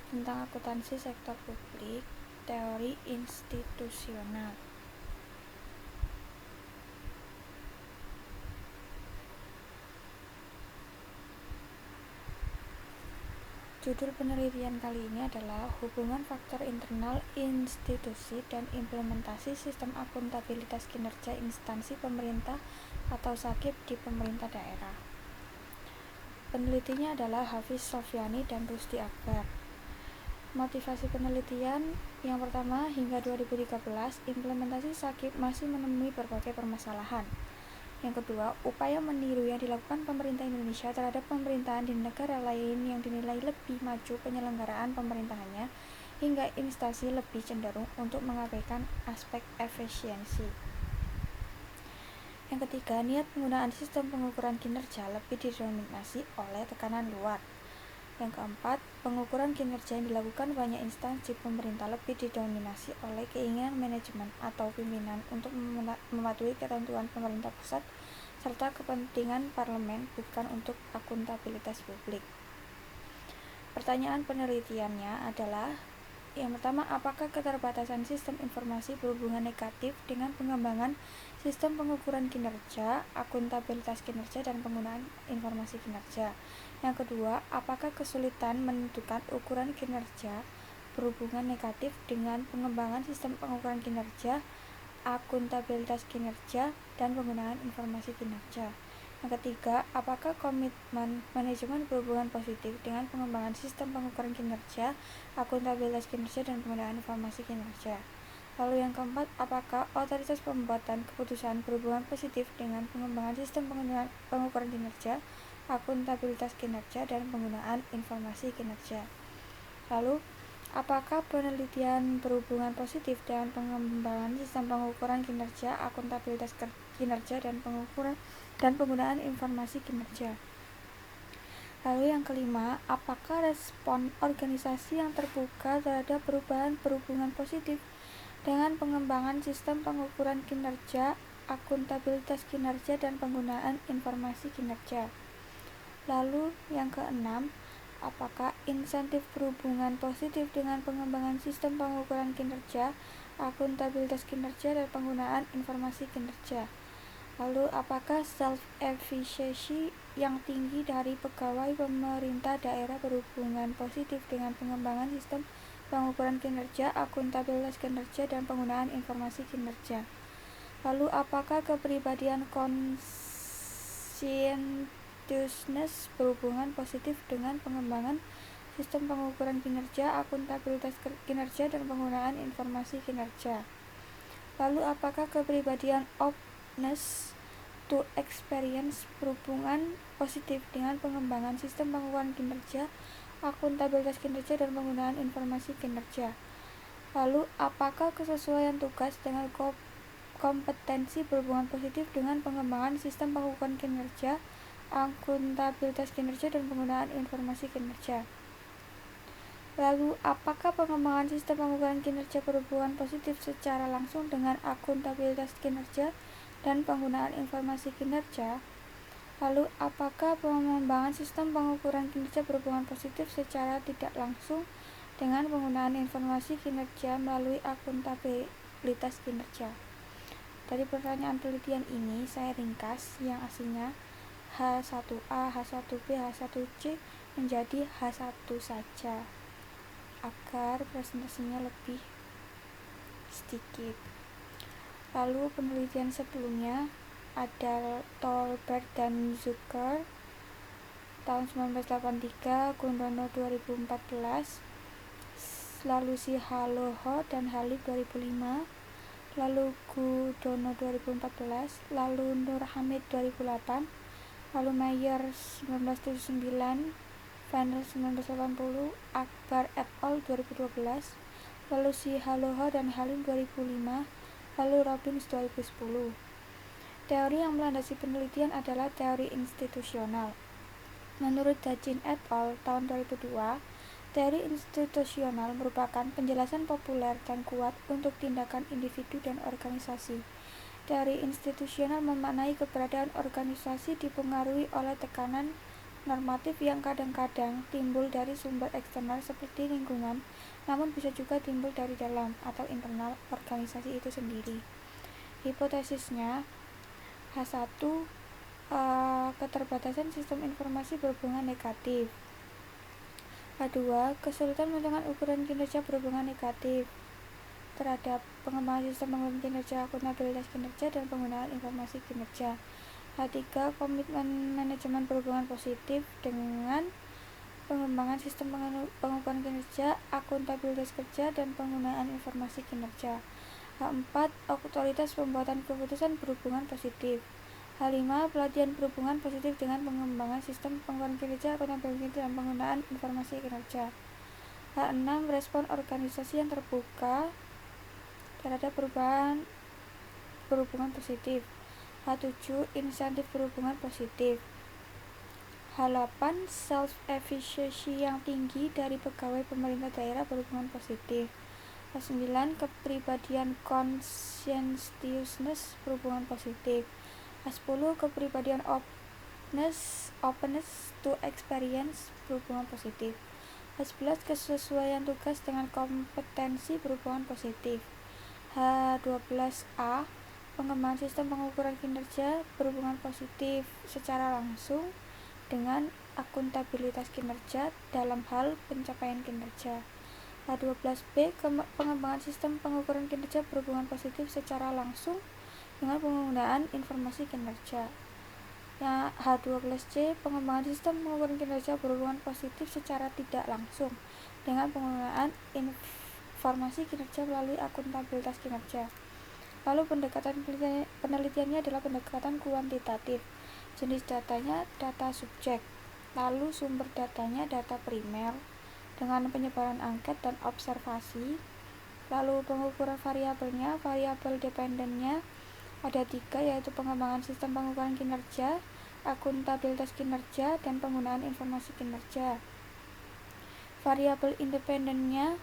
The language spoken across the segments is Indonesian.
tentang akuntansi sektor publik, teori institusional. Judul penelitian kali ini adalah hubungan faktor internal institusi dan implementasi sistem akuntabilitas kinerja instansi pemerintah atau SAKIP di pemerintah daerah. Penelitinya adalah Hafiz Sofyani dan Rusdi Akbar. Motivasi penelitian yang pertama, hingga 2013 implementasi SAKIP masih menemui berbagai permasalahan. Yang kedua, upaya meniru yang dilakukan pemerintah Indonesia terhadap pemerintahan di negara lain yang dinilai lebih maju penyelenggaraan pemerintahannya, hingga instansi lebih cenderung untuk mengabaikan aspek efisiensi. Yang ketiga, niat penggunaan sistem pengukuran kinerja lebih didominasi oleh tekanan luar. Yang keempat, pengukuran kinerja yang dilakukan banyak instansi pemerintah lebih didominasi oleh keinginan manajemen atau pimpinan untuk mematuhi ketentuan pemerintah pusat serta kepentingan parlemen, bukan untuk akuntabilitas publik. Pertanyaan penelitiannya adalah, yang pertama, apakah keterbatasan sistem informasi berhubungan negatif dengan pengembangan sistem pengukuran kinerja, akuntabilitas kinerja, dan penggunaan informasi kinerja? Yang kedua, apakah kesulitan menentukan ukuran kinerja berhubungan negatif dengan pengembangan sistem pengukuran kinerja, akuntabilitas kinerja, dan penggunaan informasi kinerja? Yang ketiga, apakah komitmen manajemen berhubungan positif dengan pengembangan sistem pengukuran kinerja, akuntabilitas kinerja, dan penggunaan informasi kinerja? Lalu yang keempat, apakah otoritas pembuatan keputusan berhubungan positif dengan pengembangan sistem pengukuran kinerja, akuntabilitas kinerja, dan penggunaan informasi kinerja? Lalu, apakah penelitian berhubungan positif dengan pengembangan sistem pengukuran kinerja, akuntabilitas kinerja, dan penggunaan informasi kinerja? Lalu yang kelima, apakah respon organisasi yang terbuka terhadap perubahan berhubungan positif dengan pengembangan sistem pengukuran kinerja, akuntabilitas kinerja, dan penggunaan informasi kinerja? Lalu yang keenam, apakah insentif berhubungan positif dengan pengembangan sistem pengukuran kinerja, akuntabilitas kinerja, dan penggunaan informasi kinerja? Lalu apakah self-efficacy yang tinggi dari pegawai pemerintah daerah berhubungan positif dengan pengembangan sistem pengukuran kinerja, akuntabilitas kinerja, dan penggunaan informasi kinerja? Lalu apakah kepribadian conscientiousness berhubungan positif dengan pengembangan sistem pengukuran kinerja, akuntabilitas kinerja, dan penggunaan informasi kinerja? Lalu apakah kepribadian openness to experience berhubungan positif dengan pengembangan sistem pengukuran kinerja, akuntabilitas kinerja, dan penggunaan informasi kinerja? Lalu apakah kesesuaian tugas dengan kompetensi berhubungan positif dengan pengembangan sistem pengukuran kinerja, akuntabilitas kinerja, dan penggunaan informasi kinerja? Lalu, apakah pengembangan sistem pengukuran kinerja berhubungan positif secara langsung dengan akuntabilitas kinerja dan penggunaan informasi kinerja? Lalu, apakah pengembangan sistem pengukuran kinerja berhubungan positif secara tidak langsung dengan penggunaan informasi kinerja melalui akuntabilitas kinerja? Dari pertanyaan penelitian ini, saya ringkas yang aslinya H1A, H1B, H1C menjadi H1 saja, agar presentasinya lebih sedikit. Lalu penelitian sebelumnya ada Tolbert dan Zucker tahun 1983, Gundono 2014, lalu Sihaloho dan Halib 2005, lalu Gudono 2014, lalu Nur Hamid 2008, lalu Mayer 1979, Vander 1980, Akbar et al. 2012, lalu Sihaloho dan Halim 2005, lalu Robbins 2010. Teori yang melandasi penelitian adalah teori institusional. Menurut Dajin et al. Tahun 2002, teori institusional merupakan penjelasan populer dan kuat untuk tindakan individu dan organisasi. Teori institusional memaknai keberadaan organisasi dipengaruhi oleh tekanan normatif yang kadang-kadang timbul dari sumber eksternal seperti lingkungan, namun bisa juga timbul dari dalam atau internal organisasi itu sendiri. Hipotesisnya H1, keterbatasan sistem informasi berhubungan negatif. H2, kesulitan menentukan ukuran kinerja berhubungan negatif terhadap pengembangan sistem pengukuran kinerja, akuntabilitas kinerja, dan penggunaan informasi kinerja. H3, komitmen manajemen berhubungan positif dengan pengembangan sistem pengukuran kinerja, akuntabilitas kerja, dan penggunaan informasi kinerja. H4, otoritas pembuatan keputusan berhubungan positif. H5, pelatihan berhubungan positif dengan pengembangan sistem pengukuran kinerja, akuntabilitas, dan penggunaan informasi kinerja. H6, respon organisasi yang terbuka terhadap perubahan berhubungan positif. H7, insentif berhubungan positif. H8, self-efficacy yang tinggi dari pegawai pemerintah daerah berhubungan positif. H9, kepribadian conscientiousness berhubungan positif. H10, kepribadian openness to experience berhubungan positif. H11, kesesuaian tugas dengan kompetensi berhubungan positif. H12A, pengembangan sistem pengukuran kinerja berhubungan positif secara langsung dengan akuntabilitas kinerja dalam hal pencapaian kinerja. H12B, pengembangan sistem pengukuran kinerja berhubungan positif secara langsung dengan penggunaan informasi kinerja. H12C, pengembangan sistem pengukuran kinerja berhubungan positif secara tidak langsung dengan penggunaan informasi kinerja melalui akuntabilitas kinerja. Lalu pendekatan penelitiannya adalah pendekatan kuantitatif. Jenis datanya data subjek. Lalu sumber datanya data primer dengan penyebaran angket dan observasi. Lalu pengukuran variabelnya, variabel dependennya ada 3, yaitu pengembangan sistem pengukuran kinerja, akuntabilitas kinerja, dan penggunaan informasi kinerja. Variabel independennya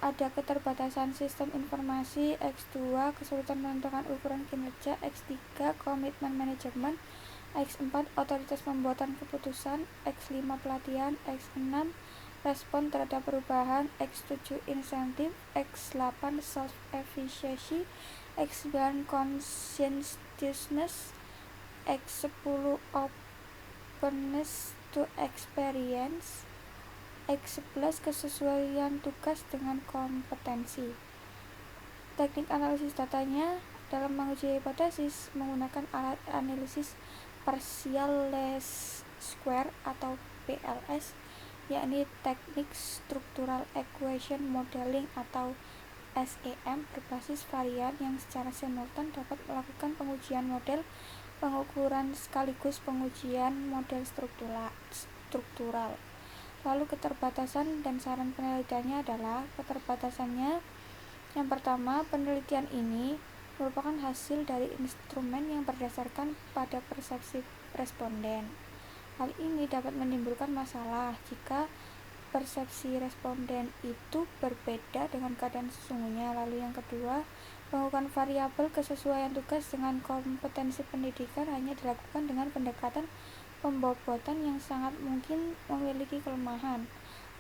ada keterbatasan sistem informasi, X2, kesulitan menentukan ukuran kinerja, X3, komitmen manajemen, X4, otoritas pembuatan keputusan, X5, pelatihan, X6, respon terhadap perubahan, X7, insentif, X8, self-efficacy, X9, conscientiousness, X10, openness to experience, X11, kesesuaian tugas dengan kompetensi. Teknik analisis datanya dalam menguji hipotesis menggunakan alat analisis partial least square atau PLS, yakni teknik structural equation modeling atau SEM berbasis varian yang secara simultan dapat melakukan pengujian model pengukuran sekaligus pengujian model struktural. Lalu keterbatasan dan saran penelitiannya adalah keterbatasannya. Yang pertama, penelitian ini merupakan hasil dari instrumen yang berdasarkan pada persepsi responden. Hal ini dapat menimbulkan masalah jika persepsi responden itu berbeda dengan keadaan sesungguhnya. Lalu yang kedua, pengukuran variabel kesesuaian tugas dengan kompetensi pendidikan hanya dilakukan dengan pendekatan pembobotan yang sangat mungkin memiliki kelemahan.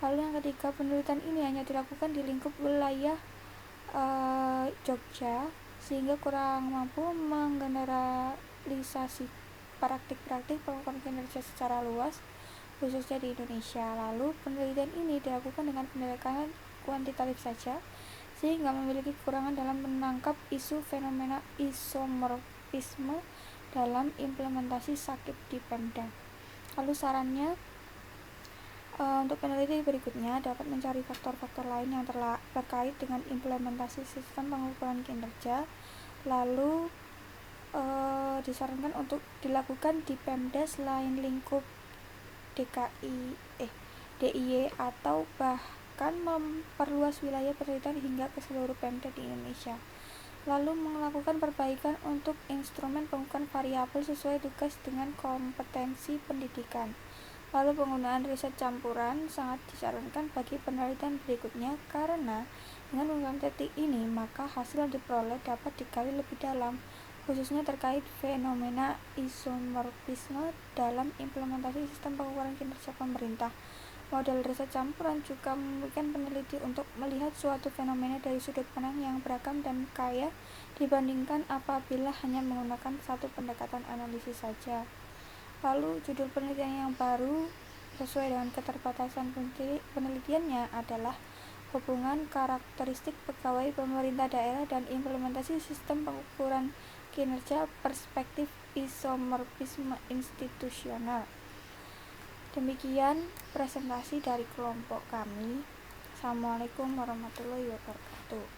Lalu yang ketiga, penelitian ini hanya dilakukan di lingkup wilayah Jogja sehingga kurang mampu menggeneralisasi praktik-praktik pengukuran kinerja secara luas khususnya di Indonesia. Lalu penelitian ini dilakukan dengan pendekatan kuantitatif saja sehingga memiliki kekurangan dalam menangkap isu fenomena isomorfisme dalam implementasi sakit di Pemda. Lalu sarannya, untuk peneliti berikutnya dapat mencari faktor-faktor lain yang terkait dengan implementasi sistem pengukuran kinerja. Lalu disarankan untuk dilakukan di Pemda selain lingkup DIY atau bahkan memperluas wilayah penelitian hingga ke seluruh Pemda di Indonesia. Lalu melakukan perbaikan untuk instrumen pengukuran variabel sesuai tugas dengan kompetensi pendidikan. Lalu penggunaan riset campuran sangat disarankan bagi penelitian berikutnya karena dengan menggunakan teknik ini maka hasil yang diperoleh dapat digali lebih dalam khususnya terkait fenomena isomorfisme dalam implementasi sistem pengukuran kinerja pemerintah. Model riset campuran juga memungkinkan peneliti untuk melihat suatu fenomena dari sudut pandang yang beragam dan kaya dibandingkan apabila hanya menggunakan satu pendekatan analisis saja. Lalu, judul penelitian yang baru sesuai dengan keterbatasan penelitiannya adalah hubungan karakteristik pegawai pemerintah daerah dan implementasi sistem pengukuran kinerja perspektif isomorfisme institusional. Demikian presentasi dari kelompok kami. Assalamualaikum warahmatullahi wabarakatuh.